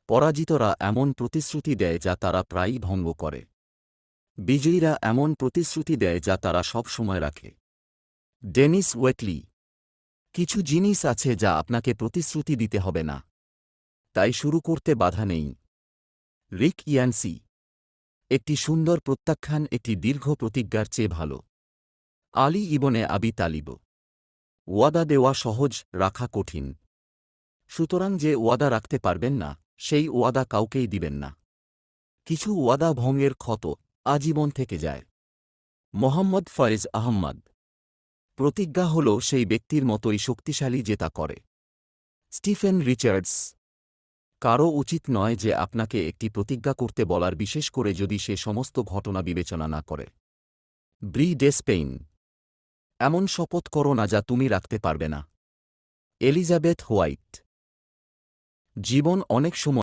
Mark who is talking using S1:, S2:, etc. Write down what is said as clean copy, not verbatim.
S1: পরাজিতরা এমন প্রতিশ্রুতি দেয় যা তারা প্রায়ই ভঙ্গ করে। বিজয়ীরা এমন প্রতিশ্রুতি দেয় যা তারা সব সময় রাখে। ডেনিস ওয়েটলি। কিছু জিনিস আছে যা আপনাকে প্রতিশ্রুতি দিতে হবে না, তাই শুরু করতে বাধা নেই। রিক ইয়ানসি। একটি সুন্দর প্রত্যাখ্যান একটি দীর্ঘ প্রতিজ্ঞার চেয়ে ভালো। আলী ইবনে আবি তালিব। ওয়াদা দেওয়া সহজ, রাখা কঠিন। সুতরাং যে ওয়াদা রাখতে পারবেন না, সেই ওয়াদা কাউকেই দিবেন না। কিছু ওয়াদা ভঙ্গের ক্ষত আজীবন থেকে যায়। মোহাম্মদ ফয়েজ আহম্মদ। প্রতিজ্ঞা হল সেই ব্যক্তির মতোই শক্তিশালী যে তা করে। Stephen Richards. কারও উচিত নয় যে আপনাকে একটি প্রতিজ্ঞা করতে বলার, বিশেষ করে যদি সে সমস্ত ঘটনা বিবেচনা না করে। ব্রি ডেসপেইন। এমন শপথ করো না যা তুমি রাখতে পারবে না। Elizabeth white. জীবন অনেক সময়